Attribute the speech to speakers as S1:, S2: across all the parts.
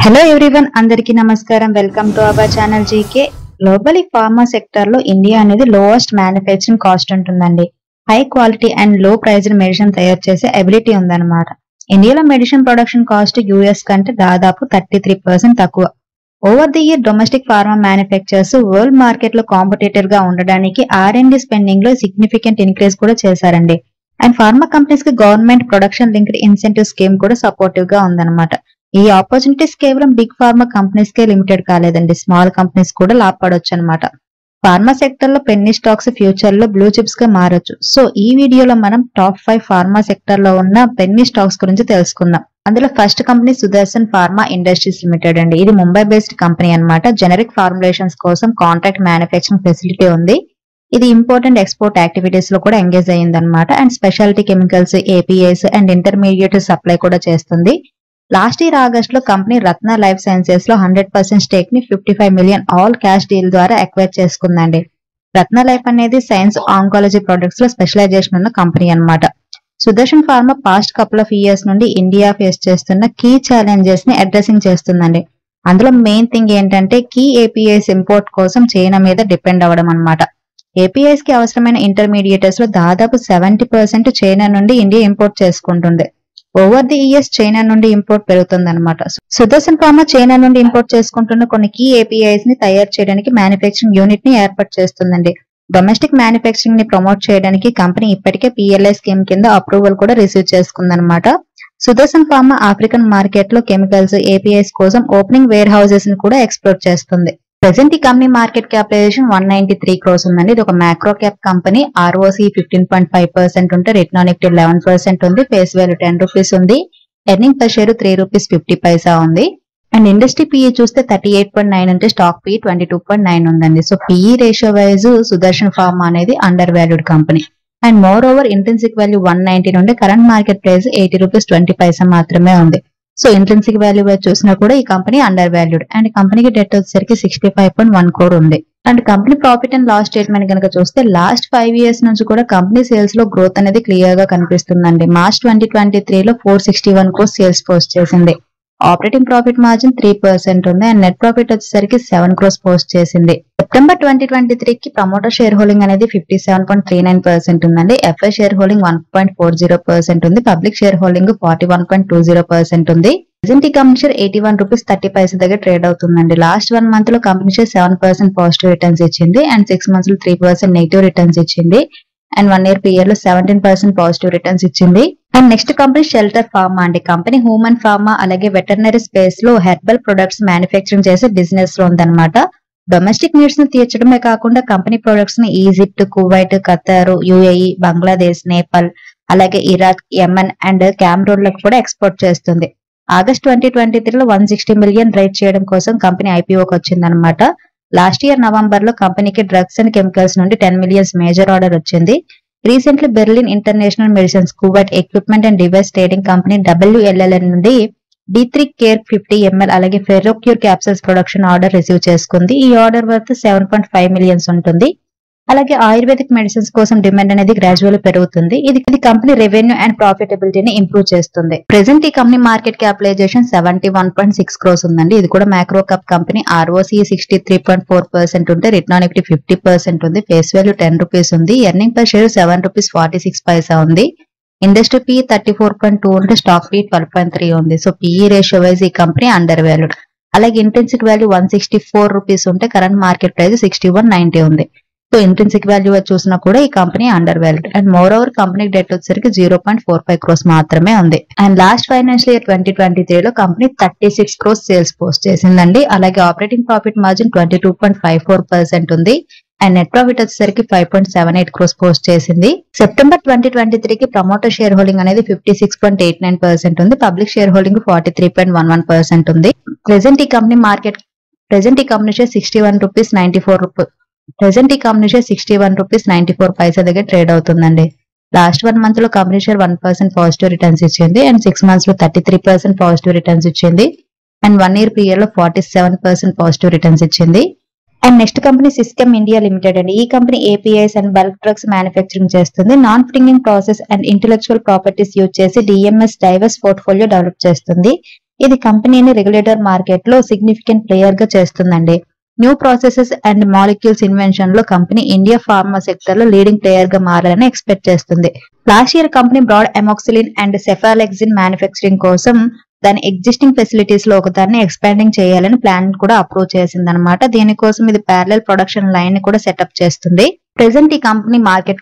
S1: Hello everyone, అందరికీ నమస్కారం. Welcome to our channel GK. Global pharma sector లో India అనేది లోయెస్ట్ మ్యానుఫ్యాక్చరింగ్ కాస్ట్ ఉంటుందండి. హై క్వాలిటీ అండ్ లో ప్రైజ్ మెడిసిన్ తయారు చేసే ఎబిలిటీ ఉందన్నమాట. ఇండియాలో మెడిసిన్ ప్రొడక్షన్ కాస్ట్ యూఎస్ కంటే దాదాపు 33% తక్కువ. Over the year domestic pharma manufacturers world market లో కాంపిటేటివ్ గా ఉండడానికి R&D స్పెండింగ్ లో సిగ్నిఫికెంట్ ఇంక్రీజ్ కూడా చేశారండి. అండ్ ఫార్మా కంపెనీస్ కి government production linked incentive scheme కూడా సపోర్టివ్ గా ఉందన్నమాట. ఈ ఆపర్చునిటీస్ కేవలం బిగ్ ఫార్మా కంపెనీస్ కే లిమిటెడ్ కాలేదండి, స్మాల్ కంపెనీస్ కూడా లాభపడొచ్చు అనమాట. ఫార్మా సెక్టర్ లో పెన్నీ స్టాక్స్ ఫ్యూచర్ లో బ్లూ చిప్స్ గా మారొచ్చు. సో ఈ వీడియోలో మనం టాప్ 5 ఫార్మా సెక్టర్ లో ఉన్న పెన్నీ స్టాక్స్ గురించి తెలుసుకుందాం. అందులో first company Sudarshan pharma industries limited అండి. ఇది ముంబై బేస్డ్ కంపెనీ అన్నమాట. జెనరిక్ ఫార్ములేషన్స్ కోసం కాంట్రాక్ట్ మ్యానుఫ్యాక్చరింగ్ ఫెసిలిటీ ఉంది. ఇది ఇంపోర్టెంట్ ఎక్స్పోర్ట్ యాక్టివిటీస్ లో కూడా ఎంగేజ్ అయ్యింది అనమాట. And speciality chemicals, APIs and intermediate supply కూడా చేస్తుంది. లాస్ట్ ఇయర్ ఆగస్ట్ లో కంపెనీ రత్న లైఫ్ సైన్సెస్ లో 100% స్టేక్ ని 55 మిలియన్ ఆల్ క్యాష్ డీల్ ద్వారా అక్వైర్ చేసుకుందండి. రత్న లైఫ్ అనేది సైన్స్ ఆంకాలజీ ప్రొడక్ట్స్ లో స్పెషలైజేషన్ ఉన్న కంపెనీ అన్నమాట. Sudarshan pharma past couple of years నుండి ఇండియా ఫేస్ చేస్తున్న కీ ఛాలెంజెస్ ని అడ్రసింగ్ చేస్తుందండి. అందులో మెయిన్ థింగ్ ఏంటంటే కీ ఏపీఐస్ ఇంపోర్ట్ కోసం చైనా మీద డిపెండ్ అవ్వడం అనమాట. ఏపీఐస్ కి అవసరమైన ఇంటర్మీడియేటర్స్ లో దాదాపు 70% చైనా నుండి ఇండియా ఇంపోర్ట్ చేసుకుంటుంది. ఓవర్ ది ఇయర్స్ చైనా నుండి ఇంపోర్ట్ పెరుగుతుంది అనమాట. సుదర్శన్ ఫార్మా చైనా నుండి ఇంపోర్ట్ చేసుకుంటున్న కొన్ని కీ ఏపీఐస్ ని తయారు చేయడానికి మ్యానుఫ్యాక్చరింగ్ యూనిట్ ని ఏర్పాటు చేస్తుందండి. డొమెస్టిక్ మ్యానుఫ్యాక్చరింగ్ ని ప్రమోట్ చేయడానికి కంపెనీ ఇప్పటికే PLI స్కీమ్ కింద అప్రూవల్ కూడా రిసీవ్ చేసుకుందనమాట. సుదర్శన్ ఫార్మా ఆఫ్రికన్ మార్కెట్ లో కెమికల్స్, ఏపీఐస్ కోసం ఓపెనింగ్ వేర్ హౌసెస్ ని కూడా ఎక్స్ప్లోర్ చేస్తుంది. ప్రెసెంట్ ఈ కంపెనీ మార్కెట్ క్యాపిటలైజేషన్ 193 crores ఉందండి. ఇది ఒక మ్యాక్రో క్యాప్ కంపెనీ. ROC 15.5% ఉంటే రిటర్న్ ఆన్ ఈక్విటీ 11% ఉంది. ఫేస్ వాల్యూ 10 రూపీస్ ఉంది. ఎర్నింగ్ పర్ షేర్ 3 రూపీస్ 50 పైసా ఉంది. అండ్ ఇండస్ట్రీ PE చూస్తే 38.9 ఉంటే స్టాక్ PE 22.9 ఉందండి. So PE ratio wise Sudarshan pharma అనేది under valued company. And moreover intrinsic value 190 నుండి current market price 80 rupees 20 paisa మాత్రమే ఉంది. సో ఇంట్రిన్సిక్ వాల్యూ వైజ్ చూసినా కూడా ఈ కంపెనీ అండర్ వాల్యూడ్. అండ్ కంపెనీకి డెట్ వచ్చేసరికి 65.1 crore ఉంది. And company profit and loss statement కనుక చూస్తే లాస్ట్ 5 years నుంచి కూడా కంపెనీ సేల్స్ లో గ్రోత్ అనేది క్లియర్ గా కనిపిస్తుందండి. మార్చ్ 2023 లో 461 crores సేల్స్ పోస్ట్ చేసింది. ఆపరేటింగ్ ప్రాఫిట్ మార్జిన్ 3% ఉంది. అండ్ నెట్ ప్రాఫిట్ వచ్చేసరికి 7 crores పోస్ట్ చేసింది. సెప్టెంబర్ 2023 కి ప్రమోటర్ షేర్ హోల్డింగ్ అనేది 57.39% ఉందండి. FI షేర్ హోల్డింగ్ 1.40% ఉంది. పబ్లిక్ షేర్ హోల్డింగ్ 41.20% ఉంది. ప్రెసెంట్ ఈ కంపెనీ షేర్ 81 రూపీస్ 30 పైసా దగ్గర ట్రేడ్ అవుతుందండి. లాస్ట్ 1 month లో కంపెనీ షేర్ 7% పాజిటివ్ రిటర్న్స్ ఇచ్చింది. అండ్ 6 months లో 3% నెగిటివ్ రిటర్న్స్ ఇచ్చింది. అండ్ 1 year PE లో 17% పాజిటివ్ రిటర్న్స్ ఇచ్చింది. And next company shelter pharma అండి. కంపెనీ హ్యూమన్ ఫార్మా అలాగే వెటర్నరీ స్పేస్ లో హెర్బల్ ప్రొడక్ట్స్ మ్యానుఫ్యాక్చరింగ్ చేసే బిజినెస్ లో ఉందన్నమాట. డొమెస్టిక్ నీడ్స్ ని తీర్చడమే కాకుండా కంపెనీ ప్రొడక్ట్స్ ని Egypt, Kuwait, Qatar, UAE, Bangladesh, Nepal అలాగే ఇరాక్, యెమెన్ అండ్ కామెరూన్ లకు కూడా ఎక్స్పోర్ట్ చేస్తుంది. ఆగస్ట్ 2023 లో 160 మిలియన్ రైట్ చేయడం కోసం కంపెనీ IPOకి వచ్చిందనమాట. లాస్ట్ ఇయర్ నవంబర్ లో కంపెనీకి డ్రగ్స్ అండ్ కెమికల్స్ నుండి 10 మిలియన్స్ మేజర్ ఆర్డర్ వచ్చింది. Recently Berlin international medicines, Kuwait equipment and device trading company WLLN నుండి D3 కేర్ 50 ml అలాగే ఫెర్రోక్యూర్ క్యాప్సూల్స్ ప్రొడక్షన్ ఆర్డర్ రిసీవ్ చేసుకుంది. ఈ ఆర్డర్ వర్త్ 7.5 మిలియన్స్ ఉంటుంది. అలాగే ఆయుర్వేదిక్ మెడిసిన్స్ కోసం డిమాండ్ అనేది గ్రాడ్యువల్ పెరుగుతుంది. ఇది కంపెనీ రెవెన్యూ అండ్ ప్రాఫిటబిలిటీని ఇంప్రూవ్ చేస్తుంది. ప్రెసెంట్ ఈ కంపెనీ మార్కెట్ క్యాపిటలైజేషన్ 71.6 crores ఉందండి. ఇది కూడా మ్యాక్రో కప్ కంపెనీ. ROC 63.4% ఉంటే రిటర్న్ ఆన్ ఈక్విటీ 50% ఉంది. ఫేస్ వాల్యూ 10 రూపీస్ ఉంది. ఎర్నింగ్ పర్ షేర్ 7 రూపీస్ 46 పైసా ఉంది. ఇండస్ట్రీ PE 34.2 ఉంటే స్టాక్ PE 12.3 ఉంది. సో PE రేషియో వైజ్ ఈ కంపెనీ అండర్ వాల్యూడ్. అలాగే ఇంట్రిన్సిక్ వాల్యూ 164 రూపీస్ ఉంటే కరెంట్ మార్కెట్ ప్రైస్ 61.90 ఉంది. సో ఇంట్రిన్సిక్ వాల్యూ చూసినా కూడా ఈ company under valued. And more over company debt వచ్చేసరికి 0.45 crores మాత్రమే ఉంది. అండ్ లాస్ట్ ఫైనాన్షియల్ ఇయర్ 2023 లో కంపెనీ 36 crores సేల్స్ పోస్ట్ చేసిందండి. అలాగే ఆపరేటింగ్ ప్రాఫిట్ మార్జిన్ 22.54% ఉంది. అండ్ నెట్ ప్రాఫిట్ వచ్చేసరికి 5.78 crores పోస్ట్ చేసింది. సెప్టెంబర్ 2023 కి ప్రమోటర్ షేర్ హోల్డింగ్ అనేది 56.89% ఉంది. పబ్లిక్ షేర్ హోల్డింగ్ 43.11% ఉంది. ప్రెసెంట్ ఈ కంపెనీ షేర్ 61 రూపీస్ 94 పైసా దగ్గర ట్రేడ్ అవుతుందండి. లాస్ట్ 1 month లో కంపెనీ షేర్ 1% పాజిటివ్ రిటర్న్స్ ఇచ్చింది. అండ్ 6 months లో 33% పాజిటివ్ రిటర్న్స్ ఇచ్చింది. అండ్ 1 year PE లో 47% పాజిటివ్ రిటర్న్స్ ఇచ్చింది. And next company system India limited అండి. ఈ కంపెనీ APIs and bulk drugs manufacturing చేస్తుంది. Non infringing process and intellectual properties use చేసి DMS డైవర్స్ పోర్ట్ఫోలియో డెవలప్ చేస్తుంది. ఇది కంపెనీని రెగ్యులేటర్ మార్కెట్ లో సిగ్నిఫికెంట్ ప్లేయర్ గా చేస్తుందండి. New processes and molecules invention లో కంపెనీ ఇండియా ఫార్మా సెక్టర్ లో లీడింగ్ ప్లేయర్ గా మారాలని ఎక్స్పెక్ట్ చేస్తుంది. Last year company brought amoxicillin and cephalexin manufacturing కోసం దాని ఎగ్జిస్టింగ్ ఫెసిలిటీస్ లో ఒకదాన్ని ఎక్స్పాండింగ్ చేయాలని ప్లాన్ కూడా అప్రూవ్ చేసింది అనమాట. దీనికోసం ఇది ప్యారలల్ ప్రొడక్షన్ లైన్ ని కూడా సెటప్ చేస్తుంది. ప్రెసెంట్ ఈ కంపెనీ మార్కెట్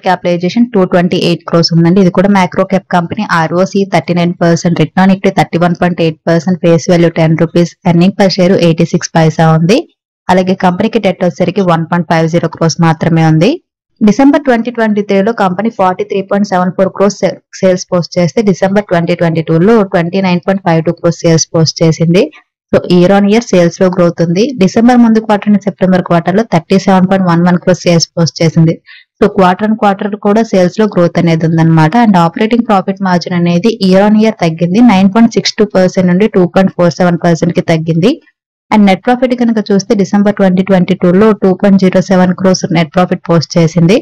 S1: క్యాపిటలైజేషన్ 228 crores ఉందండి. ఇది కూడా micro cap company. ROC 39%, return on equity 31.8%, face value 10 rupees, earning per share 86 paisa ఉంది. అలాగే కంపెనీకి డెట్ వచ్చేసరికి 1.50 crores మాత్రమే ఉంది. డిసెంబర్ 2023లో కంపెనీ 43.74 crores సేల్స్ పోస్ట్ చేస్తే డిసెంబర్ 2022లో 29.52 crores సేల్స్ పోస్ట్ చేసింది. So year on year sales లో గ్రోత్ ఉంది. డిసెంబర్ ముందు క్వార్టర్ అండ్ సెప్టెంబర్ క్వార్టర్ లో 37.11 crores సేల్స్ పోస్ట్ చేసింది. సో క్వార్టర్ అండ్ క్వార్టర్ కూడా సేల్స్ లో గ్రోత్ అనేది ఉందన్నమాట. అండ్ ఆపరేటింగ్ ప్రాఫిట్ మార్జిన్ అనేది ఇయర్ ఆన్ ఇయర్ తగ్గింది. 9.62% నుండి 2.47% కి తగ్గింది. అండ్ నెట్ ప్రాఫిట్ కనుక చూస్తే డిసెంబర్ 2022లో 2.07 crores నెట్ ప్రాఫిట్ పోస్ట్ చేసింది.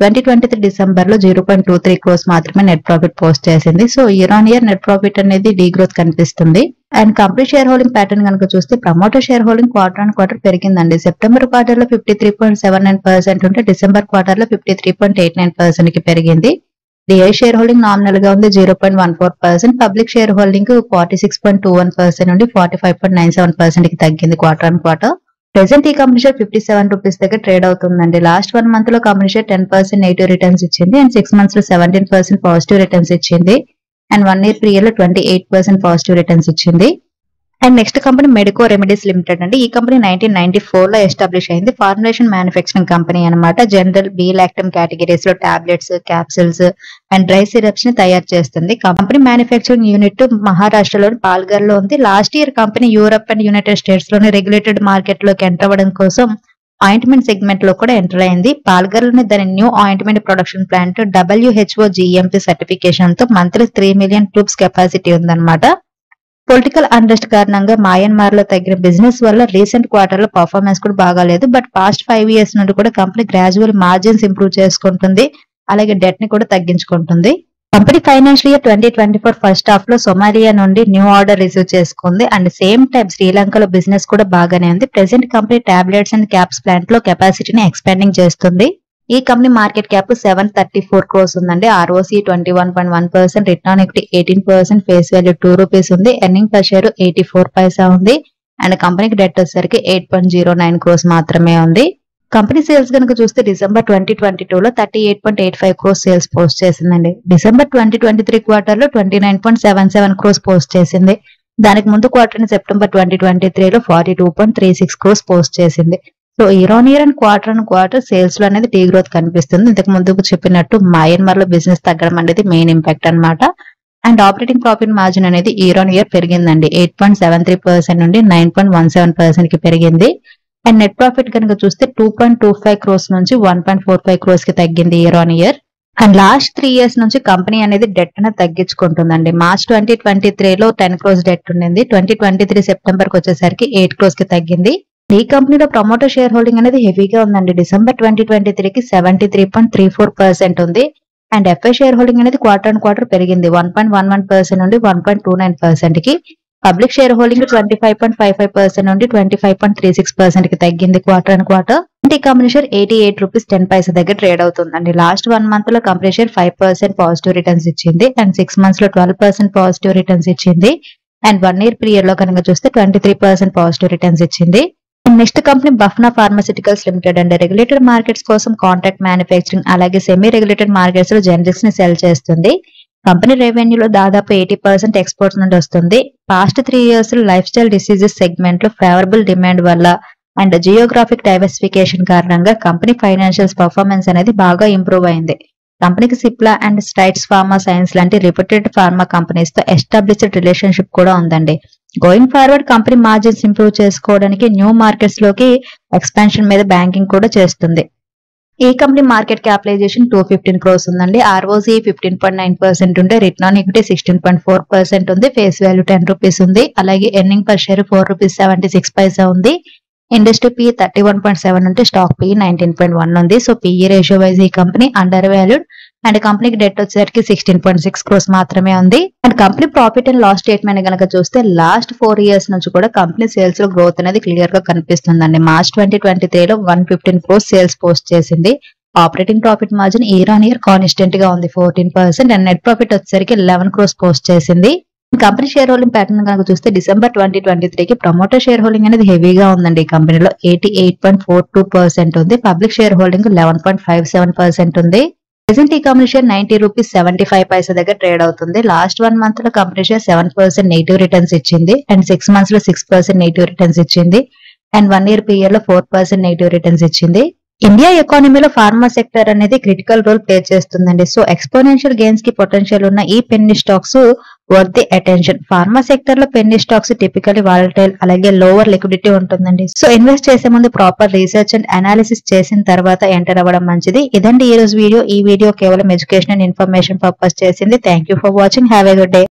S1: 2023 డిసెంబర్ లో 0.23 crores మాత్రమే నెట్ ప్రాఫిట్ పోస్ట్ చేసింది. So year on year net profit అనేది డీ గ్రోత్ కనిపిస్తుంది. And company share holding pattern కనుక చూస్తే promoter share holding quarter on quarter పెరిగిందండి. సెప్టెంబర్ క్వార్టర్ లో 53.79% ఉంటే డిసెంబర్ క్వార్టర్ లో 53.89% కి పెరిగింది. డిఐ షేర్ హోల్డింగ్ నామినల్ గా ఉంది 0.14%. పబ్లిక్ షేర్ హోల్డింగ్ 46.21% నుండి 45.97% కి తగ్గింది క్వార్టర్ ఆన్ క్వార్టర్. ప్రెసెంట్ ఈ కంపెనీ షేర్ 57 రూపీస్ దగ్గర ట్రేడ్ అవుతుందండి. లాస్ట్ 1 month లో కంపెనీ షేర్ 10% నెగిటివ్ రిటర్న్స్ ఇచ్చింది. అండ్ 6 months లో 17% పాజిటివ్ రిటర్న్స్ ఇచ్చింది. అండ్ 1 year పీరియడ్ లో 28% పాజిటివ్ రిటర్న్స్ ఇచ్చింది. And next company medico remedies limited అండి. ఈ కంపెనీ 1994 లో ఎస్టాబ్లిష్ అయింది. ఫార్ములేషన్ మ్యానుఫ్యాక్చరింగ్ కంపెనీ అనమాట. జనరల్, బి లాక్టమ్ కేటగిరీస్ లో tablets, capsules and dry syrups ని తయారు చేస్తుంది. కంపెనీ మ్యానుఫ్యాక్చరింగ్ యూనిట్ మహారాష్ట్రలోని పాల్ఘర్ లో ఉంది. Last year company Europe and United states లోని రెగ్యులేటెడ్ మార్కెట్ లోకి ఎంటర్ అవ్వడం కోసం ఆయింట్మెంట్ సెగ్మెంట్ లో కూడా ఎంటర్ అయింది. పాల్ఘర్ లోని దాని new ointment production plant WHO GMP certification తో మంత్లీ 3 million tubes కెపాసిటీ ఉందన్నమాట. పొలిటికల్ అన్రెస్ట్ కారణంగా మయన్మార్ లో తగ్గిన బిజినెస్ వల్ల రీసెంట్ క్వార్టర్ లో పర్ఫార్మెన్స్ కూడా బాగాలేదు. బట్ పాస్ట్ 5 years నుండి కూడా కంపెనీ గ్రాడ్యువల్ మార్జిన్స్ ఇంప్రూవ్ చేసుకుంటుంది. అలాగే డెట్ ని కూడా తగ్గించుకుంటుంది. Company financial year 2024 first half లో సొమాలియా నుండి న్యూ ఆర్డర్ రిసీవ్ చేసుకుంది. అండ్ సేమ్ టైం శ్రీలంకలో బిజినెస్ కూడా బాగానే ఉంది. Present company tablets and caps plant లో కెపాసిటీని ఎక్స్పాండింగ్ చేస్తుంది. ఈ కంపెనీ మార్కెట్ క్యాప్ 734 crores ఉందండి. ROC 21.1%, return on equity 18%, face value 2 rupees ఉంది. ఎర్నింగ్ పర్ షేర్ 84 పైసా ఉంది. అండ్ కంపెనీకి డెట్ వచ్చేసరికి 8.09 crores మాత్రమే ఉంది. కంపెనీ సేల్స్ కనుక చూస్తే డిసెంబర్ 2022లో 38.85 crores సేల్స్ పోస్ట్ చేసిందండి. డిసెంబర్ 2023 క్వార్టర్ లో 29.77 crores పోస్ట్ చేసింది. దానికి ముందు క్వార్టర్ సెప్టెంబర్ 2023లో 42.36 crores పోస్ట్ చేసింది. So year on year and quarter sales లో అనేది డీ గ్రోత్ కనిపిస్తుంది. ఇంతకు ముందుకు చెప్పినట్టు మయన్మార్ లో బిజినెస్ తగ్గడం అనేది మెయిన్ ఇంపాక్ట్ అన్నమాట. అండ్ ఆపరేటింగ్ ప్రాఫిట్ మార్జిన్ అనేది ఇయర్ ఆన్ ఇయర్ పెరిగిందండి. 8.73% నుండి 9.17% కి పెరిగింది. అండ్ నెట్ ప్రాఫిట్ కనుక చూస్తే 2.25 crores నుంచి 1.45 crores కి తగ్గింది year on year. And last 3 years నుంచి కంపెనీ అనేది డెట్ అనేది తగ్గించుకుంటుందండి. మార్చ్ 2023లో 10 crores డెట్ ఉండింది. 2023 సెప్టెంబర్ కి వచ్చేసరికి 8 crores కి తగ్గింది. ఈ కంపెనీలో ప్రమోటర్ షేర్ హోల్డింగ్ అనేది హెవీగా ఉందండి. డిసెంబర్ 2023కి 73.34% ఉంది. అండ్ ఎఫ్ఐ షేర్ హోల్డింగ్ అనేది క్వార్టర్ ఆన్ క్వార్టర్ పెరిగింది. 1.11% నుండి 1.29% కి. పబ్లిక్ షేర్ హోల్డింగ్ 25.55% నుండి 25.36% కి తగ్గింది క్వార్టర్ ఆన్ క్వార్టర్. ఈ కంపెనీ షేర్ 88 రూపీస్ 10 పైసా దగ్గర ట్రేడ్ అవుతుందండి. లాస్ట్ 1 month లో కంపెనీ షేర్ 5% పాజిటివ్ రిటర్న్స్ ఇచ్చింది. అండ్ 6 months లో 12% పాజిటివ్ రిటర్న్స్ ఇచ్చింది. అండ్ 1 year పీరియడ్ లో కనుక చూస్తే 23% పాజిటివ్ రిటర్న్స్ ఇచ్చింది. Next company Bafna pharmaceuticals limited and regulated markets కోసం కాంట్రాక్ట్ మ్యానుఫ్యాక్చరింగ్ అలాగే సెమీ రెగ్యులేటెడ్ మార్కెట్స్ లో జనరిక్స్ ని సెల్ చేస్తుంది. కంపెనీ రెవెన్యూలో దాదాపు 80% ఎక్స్పోర్ట్స్ నుండి వస్తుంది. పాస్ట్ 3 years లో లైఫ్ స్టైల్ డిసీజెస్ సెగ్మెంట్ లో ఫేవరబుల్ డిమాండ్ వల్ల అండ్ జియోగ్రాఫిక్ డైవర్సిఫికేషన్ కారణంగా కంపెనీ ఫైనాన్షియల్స్ పర్ఫార్మెన్స్ అనేది బాగా ఇంప్రూవ్ అయింది. కంపెనీకి Cipla and Strides pharma science లాంటి రిప్యూటెడ్ ఫార్మా కంపెనీస్ తో ఎస్టాబ్లిష్డ్ రిలేషన్షిప్ కూడా ఉందండి. Going forward company margins improve చేసుకోవడానికి న్యూ మార్కెట్స్ లోకి ఎక్స్పాన్షన్ మీద బ్యాంకింగ్ కూడా చేస్తుంది. ఈ కంపెనీ మార్కెట్ క్యాపిటలైజేషన్ 215 crores ఉందండి. ROC 15.9% ఉంటే రిటర్న్ ఆన్ ఈక్విటీ 16.4% ఉంది. ఫేస్ వాల్యూ 10 రూపీస్ ఉంది. అలాగే earning per share 4 rupees 76 paisa ఉంది. ఇండస్ట్రీ పి 31.7 ఉంటే స్టాక్ పి 19.1 ఉంది. సో పిఈ రేషియో వైజ్ ఈ కంపెనీ అండర్ వాల్యూడ్. అండ్ కంపెనీకి డెట్ వచ్చేసరికి 16.6 crores మాత్రమే ఉంది. And company profit and loss statement గనక చూస్తే లాస్ట్ 4 years నుంచి కూడా కంపెనీ సేల్స్ లో గ్రోత్ అనేది క్లియర్ గా కనిపిస్తుందండి. మార్చ్ 2023లో 115 crores సేల్స్ పోస్ట్ చేసింది. Operating profit margin year on year constant గా ఉంది 14%. అండ్ నెట్ ప్రాఫిట్ వచ్చేసరికి 11 crores పోస్ట్ చేసింది. కంపెనీ షేర్ హోల్డింగ్ ప్యాటర్న్ కనుక చూస్తే డిసెంబర్ 2023కి ప్రమోటర్ షేర్ హోల్డింగ్ అనేది హెవీగా ఉందండి. ఈ కంపెనీలో 88.42% ఉంది. పబ్లిక్ షేర్ హోల్డింగ్ 11.57% ఉంది. ప్రెసెంట్ ఈ కంపెనీ షేర్ 90 రూపీస్ 75 పైసా దగ్గర ట్రేడ్ అవుతుంది. లాస్ట్ 1 month లో కంపెనీ షేర్ 7% నెగిటివ్ రిటర్న్స్ ఇచ్చింది. అండ్ 6 months లో 6% నెగిటివ్ రిటర్న్స్ ఇచ్చింది. అండ్ 1 year పీరియడ్ లో 4% నెగిటివ్ రిటర్న్స్ ఇచ్చింది. ఇండియా ఎకానమీలో ఫార్మా సెక్టర్ అనేది క్రిటికల్ రోల్ ప్లే చేస్తుందండి. సో ఎక్స్పోనెన్షియల్ గెయిన్స్ కి పొటెన్షియల్ ఉన్న ఈ Penney stocks worth the attention. Pharma sector లో పెన్నీ స్టాక్స్ టిపికల్లీ వాలటైల్ అలాగే లోవర్ లిక్విడిటీ ఉంటుందండి. సో ఇన్వెస్ట్ చేసే ముందు ప్రాపర్ రీసెర్చ్ అండ్ అనాలిసిస్ చేసిన తర్వాత ఎంటర్ అవ్వడం మంచిది. ఇదండి ఈ రోజు వీడియో. ఈ వీడియో కేవలం ఎడ్యుకేషన్ అండ్ ఇన్ఫర్మేషన్ పర్పస్ చేసింది. Thank you for watching. Have a good day.